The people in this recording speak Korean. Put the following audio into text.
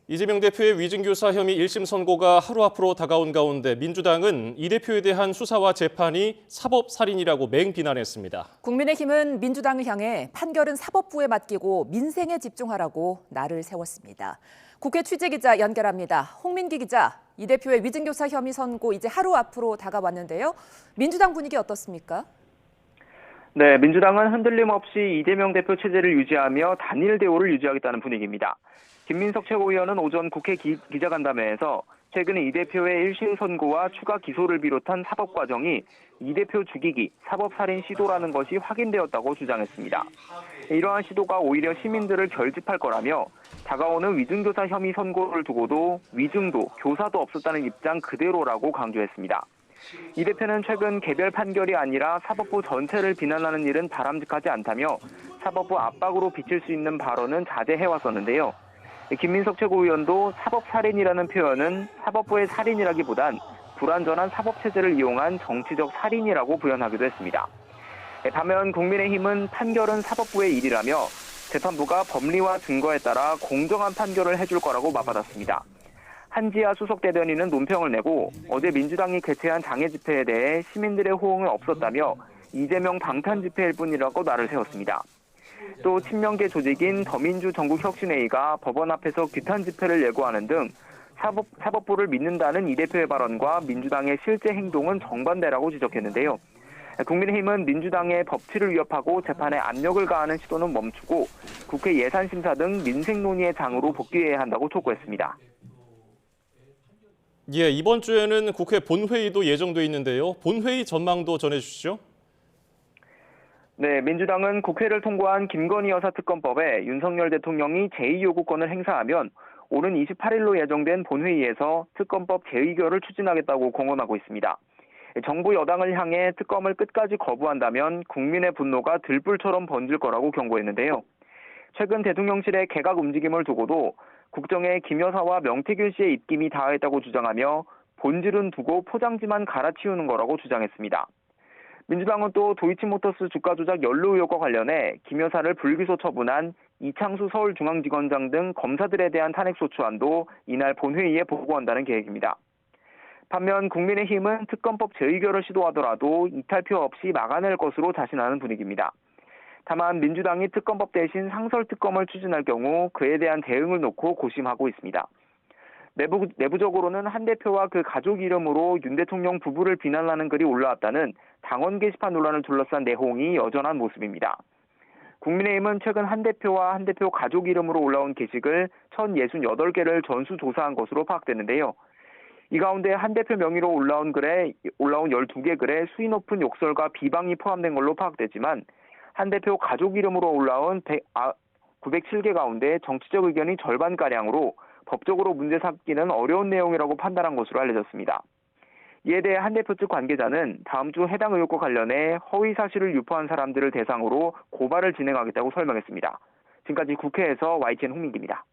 이재명 대표의 위증교사 혐의 1심 선고가 하루 앞으로 다가온 가운데 민주당은 이 대표에 대한 수사와 재판이 사법살인이라고 맹비난했습니다. 국민의힘은 민주당을 향해 판결은 사법부에 맡기고 민생에 집중하라고 날을 세웠습니다. 국회 취재기자 연결합니다. 홍민기 기자, 이 대표의 위증교사 혐의 선고 이제 하루 앞으로 다가왔는데요. 민주당 분위기 어떻습니까? 네, 민주당은 흔들림 없이 이재명 대표 체제를 유지하며 단일 대우를 유지하겠다는 분위기입니다. 김민석 최고위원은 오전 국회 기자간담회에서 최근 이 대표의 1심 선고와 추가 기소를 비롯한 사법 과정이 이 대표 죽이기, 사법살인 시도라는 것이 확인되었다고 주장했습니다. 이러한 시도가 오히려 시민들을 결집할 거라며 다가오는 위증교사 혐의 선고를 두고도 위증도, 교사도 없었다는 입장 그대로라고 강조했습니다. 이 대표는 최근 개별 판결이 아니라 사법부 전체를 비난하는 일은 바람직하지 않다며 사법부 압박으로 비칠 수 있는 발언은 자제해왔었는데요. 김민석 최고위원도 사법살인이라는 표현은 사법부의 살인이라기보단 불완전한 사법체제를 이용한 정치적 살인이라고 부연하기도 했습니다. 반면 국민의힘은 판결은 사법부의 일이라며 재판부가 법리와 증거에 따라 공정한 판결을 해줄 거라고 맞받았습니다. 한지아 수석 대변인은 논평을 내고 어제 민주당이 개최한 장애 집회에 대해 시민들의 호응은 없었다며 이재명 방탄 집회일 뿐이라고 날을 세웠습니다. 또 친명계 조직인 더민주 전국혁신회의가 법원 앞에서 규탄 집회를 예고하는 등 사법부를 믿는다는 이 대표의 발언과 민주당의 실제 행동은 정반대라고 지적했는데요. 국민의힘은 민주당의 법치를 위협하고 재판에 압력을 가하는 시도는 멈추고 국회 예산심사 등 민생 논의의 장으로 복귀해야 한다고 촉구했습니다. 예, 이번 주에는 국회 본회의도 예정돼 있는데요. 본회의 전망도 전해주시죠. 네, 민주당은 국회를 통과한 김건희 여사 특검법에 윤석열 대통령이 제2요구권을 행사하면 오는 28일로 예정된 본회의에서 특검법 재의결을 추진하겠다고 공언하고 있습니다. 정부 여당을 향해 특검을 끝까지 거부한다면 국민의 분노가 들불처럼 번질 거라고 경고했는데요. 최근 대통령실의 개각 움직임을 두고도 국정에 김 여사와 명태균 씨의 입김이 닿아있다고 주장하며 본질은 두고 포장지만 갈아치우는 거라고 주장했습니다. 민주당은 또 도이치모터스 주가 조작 연루 의혹과 관련해 김 여사를 불기소 처분한 이창수 서울중앙지검장 등 검사들에 대한 탄핵소추안도 이날 본회의에 보고한다는 계획입니다. 반면 국민의힘은 특검법 재의결을 시도하더라도 이탈표 없이 막아낼 것으로 자신하는 분위기입니다. 다만 민주당이 특검법 대신 상설특검을 추진할 경우 그에 대한 대응을 놓고 고심하고 있습니다. 내부적으로는 한 대표와 그 가족 이름으로 윤 대통령 부부를 비난하는 글이 올라왔다는 당원 게시판 논란을 둘러싼 내홍이 여전한 모습입니다. 국민의힘은 최근 한 대표와 한 대표 가족 이름으로 올라온 게시글 1,068개를 전수조사한 것으로 파악됐는데요. 이 가운데 한 대표 명의로 올라온 12개 글에 수위 높은 욕설과 비방이 포함된 걸로 파악되지만 한 대표 가족 이름으로 올라온 907개 가운데 정치적 의견이 절반가량으로 법적으로 문제 삼기는 어려운 내용이라고 판단한 것으로 알려졌습니다. 이에 대해 한 대표 측 관계자는 다음 주 해당 의혹과 관련해 허위 사실을 유포한 사람들을 대상으로 고발을 진행하겠다고 설명했습니다. 지금까지 국회에서 YTN 홍민기입니다.